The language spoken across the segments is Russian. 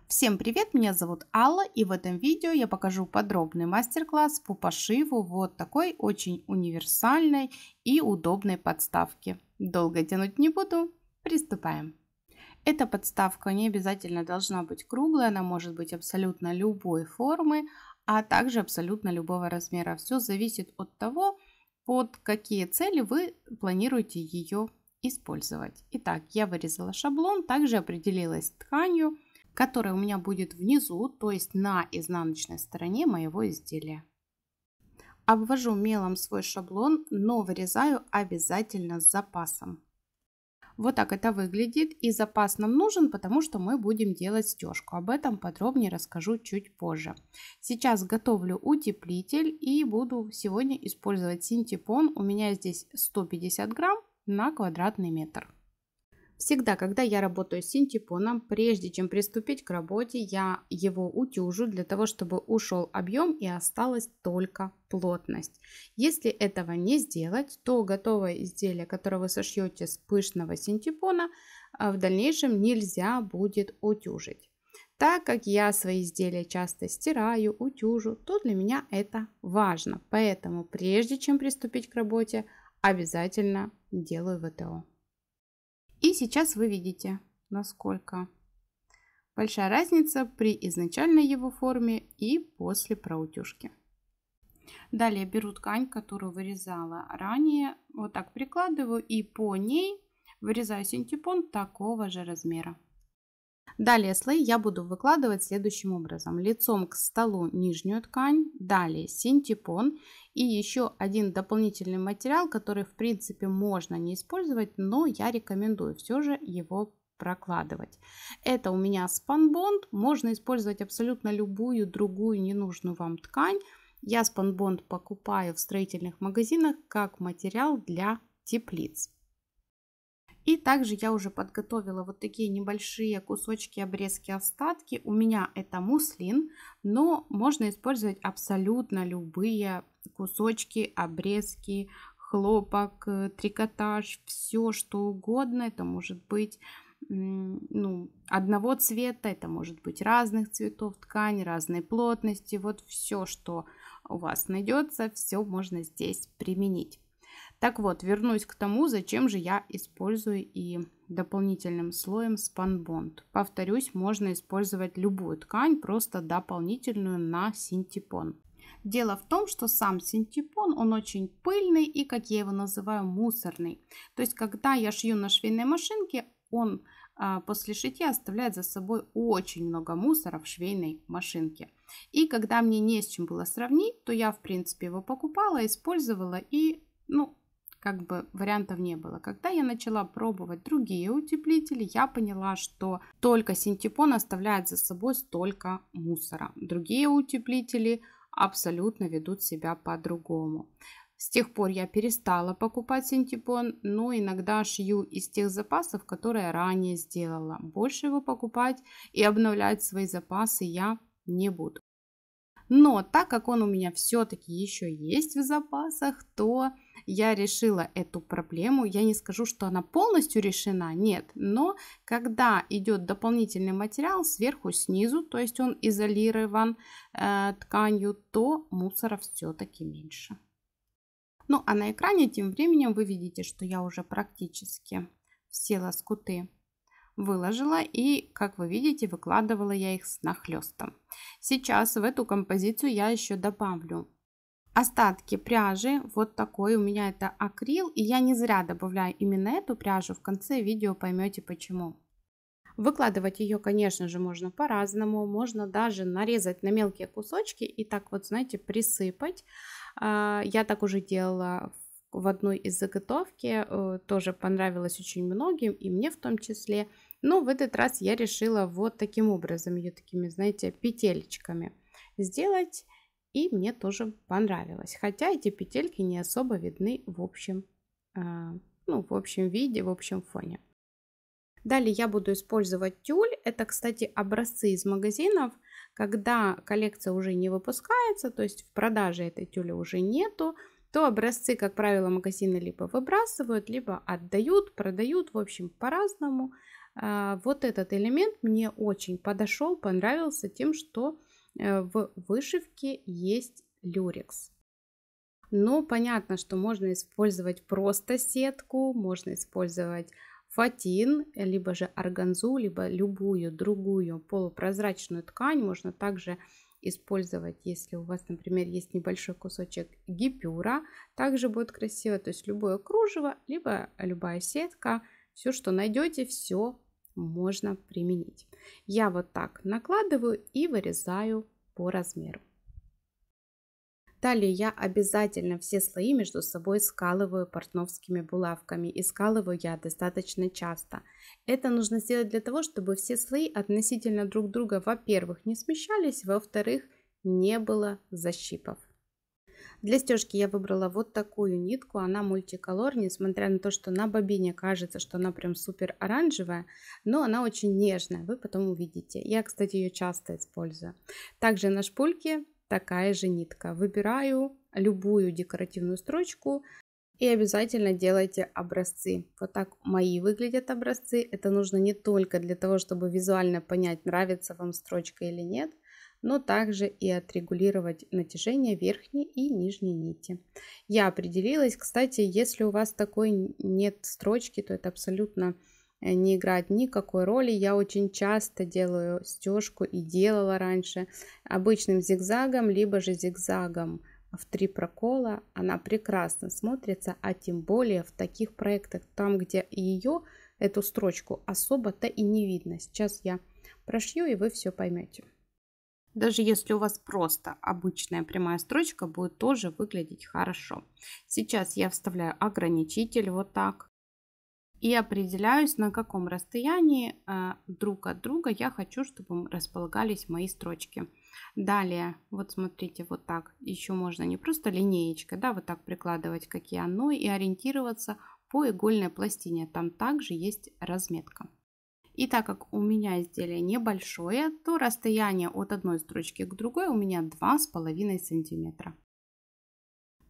Всем привет, меня зовут Алла, и в этом видео я покажу подробный мастер-класс по пошиву вот такой очень универсальной и удобной подставки. Долго тянуть не буду, приступаем. Эта подставка не обязательно должна быть круглой, она может быть абсолютно любой формы, а также абсолютно любого размера. Все зависит от того, под какие цели вы планируете ее использовать. Итак, я вырезала шаблон, также определилась с тканью, которая у меня будет внизу, то есть на изнаночной стороне моего изделия. Обвожу мелом свой шаблон, но вырезаю обязательно с запасом. Вот так это выглядит, и запас нам нужен, потому что мы будем делать стежку. Об этом подробнее расскажу чуть позже. Сейчас готовлю утеплитель и буду сегодня использовать синтепон. У меня здесь 150 грамм на квадратный метр. Всегда, когда я работаю с синтепоном, прежде чем приступить к работе, я его утюжу для того, чтобы ушел объем и осталась только плотность. Если этого не сделать, то готовое изделие, которое вы сошьете с пышного синтепона, в дальнейшем нельзя будет утюжить. Так как я свои изделия часто стираю, утюжу, то для меня это важно. Поэтому прежде чем приступить к работе, обязательно делаю ВТО. И сейчас вы видите, насколько большая разница при изначальной его форме и после проутюжки. Далее беру ткань, которую вырезала ранее, вот так прикладываю и по ней вырезаю синтепон такого же размера. Далее слои я буду выкладывать следующим образом. Лицом к столу нижнюю ткань, далее синтепон и еще один дополнительный материал, который в принципе можно не использовать, но я рекомендую все же его прокладывать. Это у меня спанбонд, можно использовать абсолютно любую другую ненужную вам ткань. Я спанбонд покупаю в строительных магазинах как материал для теплиц. И также я уже подготовила вот такие небольшие кусочки, обрезки, остатки. У меня это муслин, но можно использовать абсолютно любые кусочки, обрезки, хлопок, трикотаж, все что угодно. Это может быть одного цвета, это может быть разных цветов ткани, разной плотности. Вот все, что у вас найдется, все можно здесь применить. Так вот, вернусь к тому, зачем же я использую и дополнительным слоем спанбонд. Повторюсь, можно использовать любую ткань, просто дополнительную на синтепон. Дело в том, что сам синтепон, он очень пыльный и, как я его называю, мусорный. То есть, когда я шью на швейной машинке, он после шитья оставляет за собой очень много мусора в швейной машинке. И когда мне не с чем было сравнить, то я, в принципе, его покупала, использовала и, как бы вариантов не было. Когда я начала пробовать другие утеплители, я поняла, что только синтепон оставляет за собой столько мусора. Другие утеплители абсолютно ведут себя по-другому. С тех пор я перестала покупать синтепон, но иногда шью из тех запасов, которые я ранее сделала. Больше его покупать и обновлять свои запасы я не буду. Но так как он у меня все-таки еще есть в запасах, то я решила эту проблему. Я не скажу, что она полностью решена, нет. Но когда идет дополнительный материал сверху, снизу, то есть он изолирован тканью, то мусора все-таки меньше. Ну а на экране тем временем вы видите, что я уже практически все лоскуты выложила и, как вы видите, выкладывала я их с нахлестом. Сейчас в эту композицию я еще добавлю остатки пряжи. Вот такой у меня это акрил, и я не зря добавляю именно эту пряжу. В конце видео поймете почему. Выкладывать ее, конечно же, можно по-разному. Можно даже нарезать на мелкие кусочки и так вот, знаете, присыпать. Я так уже делала в одной из заготовки, тоже понравилось очень многим, и мне в том числе. Но в этот раз я решила вот таким образом, ее такими, знаете, петелечками сделать, и мне тоже понравилось. Хотя эти петельки не особо видны в общем, в общем виде, в общем фоне. Далее я буду использовать тюль. Это, кстати, образцы из магазинов, когда коллекция уже не выпускается, то есть в продаже этой тюли уже нету, то образцы, как правило, магазины либо выбрасывают, либо отдают, продают, в общем, по-разному. Вот этот элемент мне очень подошел, понравился тем, что в вышивке есть люрекс. Но понятно, что можно использовать просто сетку, можно использовать фатин, либо же органзу, либо любую другую полупрозрачную ткань. Можно также использовать, если у вас, например, есть небольшой кусочек гипюра, также будет красиво. То есть любое кружево, либо любая сетка, все, что найдете, все можно применить. Я вот так накладываю и вырезаю по размеру. Далее я обязательно все слои между собой скалываю портновскими булавками, и скалываю я достаточно часто. Это нужно сделать для того, чтобы все слои относительно друг друга, во-первых, не смещались, во-вторых, не было защипов. Для стежки я выбрала вот такую нитку, она мультиколор, несмотря на то, что на бобине кажется, что она прям супер оранжевая, но она очень нежная, вы потом увидите. Я, кстати, ее часто использую. Также на шпульке такая же нитка. Выбираю любую декоративную строчку и обязательно делайте образцы. Вот так мои выглядят образцы. Это нужно не только для того, чтобы визуально понять, нравится вам строчка или нет, но также и отрегулировать натяжение верхней и нижней нити. Я определилась, кстати, если у вас такой нет строчки, то это абсолютно не играет никакой роли. Я очень часто делаю стежку и делала раньше обычным зигзагом, либо же зигзагом в 3 прокола. Она прекрасно смотрится, а тем более в таких проектах, там, где ее, эту строчку, особо-то и не видно. Сейчас я прошью, и вы все поймете. Даже если у вас просто обычная прямая строчка, будет тоже выглядеть хорошо. Сейчас я вставляю ограничитель вот так. И определяюсь, на каком расстоянии друг от друга я хочу, чтобы располагались мои строчки. Далее, вот смотрите, вот так. Еще можно не просто линеечкой, да, вот так прикладывать к океану и ориентироваться по игольной пластине. Там также есть разметка. И так как у меня изделие небольшое, то расстояние от одной строчки к другой у меня 2,5 сантиметра.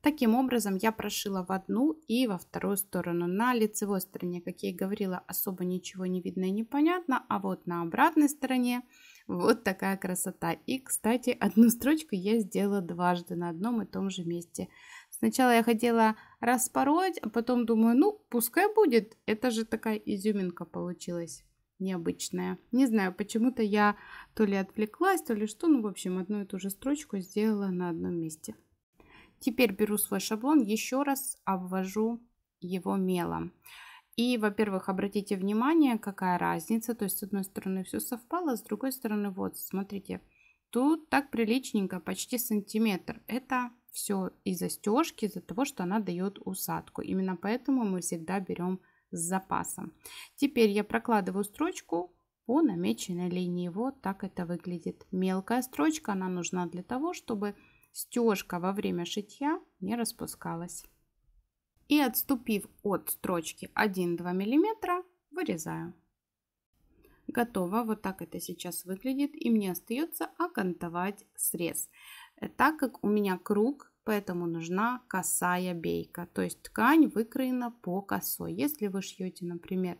Таким образом я прошила в одну и во вторую сторону. На лицевой стороне, как я и говорила, особо ничего не видно и непонятно, а вот на обратной стороне вот такая красота. И, кстати, одну строчку я сделала дважды на одном и том же месте. Сначала я хотела распороть, а потом думаю, ну, пускай будет. Это же такая изюминка получилась необычная. Не знаю, почему-то я то ли отвлеклась, то ли что. Ну, в общем, одну и ту же строчку сделала на одном месте. Теперь беру свой шаблон, еще раз обвожу его мелом. И, во-первых, обратите внимание, какая разница. То есть, с одной стороны все совпало, с другой стороны, вот, смотрите, тут так приличненько, почти сантиметр. Это все из-за стежки, из-за того, что она дает усадку. Именно поэтому мы всегда берем с запасом. Теперь я прокладываю строчку по намеченной линии. Вот так это выглядит. Мелкая строчка, она нужна для того, чтобы стежка во время шитья не распускалась. И отступив от строчки 1-2 мм, вырезаю. Готово. Вот так это сейчас выглядит. И мне остается окантовать срез. Так как у меня круг, поэтому нужна косая бейка. То есть ткань выкроена по косой. Если вы шьете, например,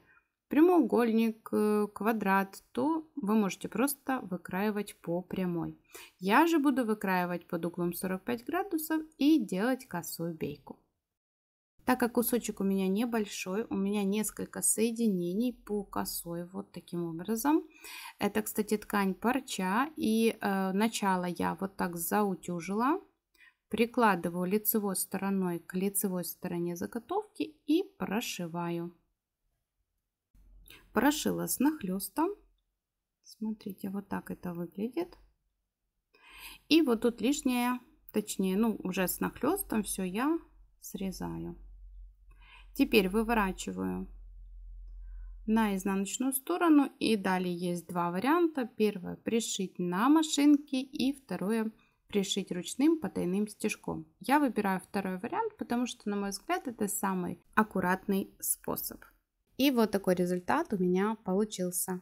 прямоугольник, квадрат, то вы можете просто выкраивать по прямой. Я же буду выкраивать под углом 45 градусов и делать косую бейку. Так как кусочек у меня небольшой, у меня несколько соединений по косой, вот таким образом. Это, кстати, ткань парча, и начало я вот так заутюжила. Прикладываю лицевой стороной к лицевой стороне заготовки и прошиваю. Прошила с нахлестом. Смотрите, вот так это выглядит. И вот тут лишнее, точнее, ну уже с нахлестом все я срезаю. Теперь выворачиваю на изнаночную сторону. И далее есть два варианта. Первое пришить на машинке, и второе пришить ручным потайным стежком. Я выбираю второй вариант, потому что, на мой взгляд, это самый аккуратный способ. И вот такой результат у меня получился.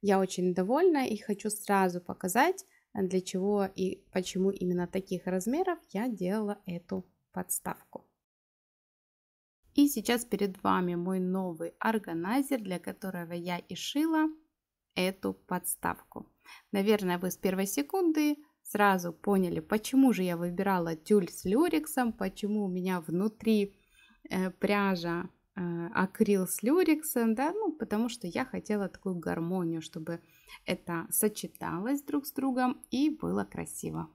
Я очень довольна и хочу сразу показать, для чего и почему именно таких размеров я делала эту подставку. И сейчас перед вами мой новый органайзер, для которого я и шила эту подставку. Наверное, вы с первой секунды сразу поняли, почему же я выбирала тюль с люрексом, почему у меня внутри пряжа акрил с люрексом, да, ну, потому что я хотела такую гармонию, чтобы это сочеталось друг с другом и было красиво.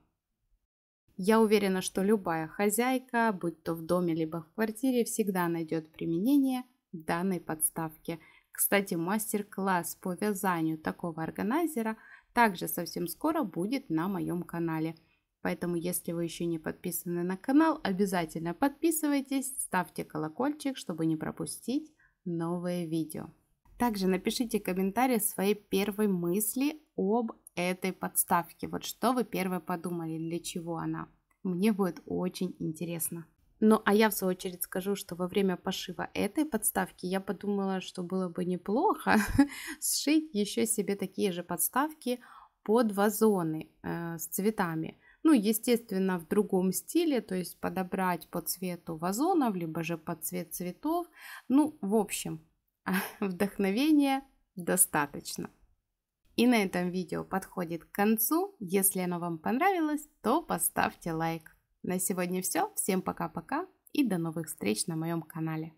Я уверена, что любая хозяйка, будь то в доме либо в квартире, всегда найдет применение данной подставки. Кстати, мастер-класс по вязанию такого органайзера также совсем скоро будет на моем канале. Поэтому, если вы еще не подписаны на канал, обязательно подписывайтесь, ставьте колокольчик, чтобы не пропустить новые видео. Также напишите комментарий своей первой мысли об этой подставке. Вот что вы первое подумали, для чего она. Мне будет очень интересно. Ну, а я в свою очередь скажу, что во время пошива этой подставки я подумала, что было бы неплохо сшить еще себе такие же подставки под вазоны с цветами. Ну, естественно, в другом стиле, то есть подобрать по цвету вазонов, либо же под цвет цветов. Ну, в общем, вдохновения достаточно. И на этом видео подходит к концу. Если оно вам понравилось, то поставьте лайк. На сегодня все. Всем пока-пока и до новых встреч на моем канале.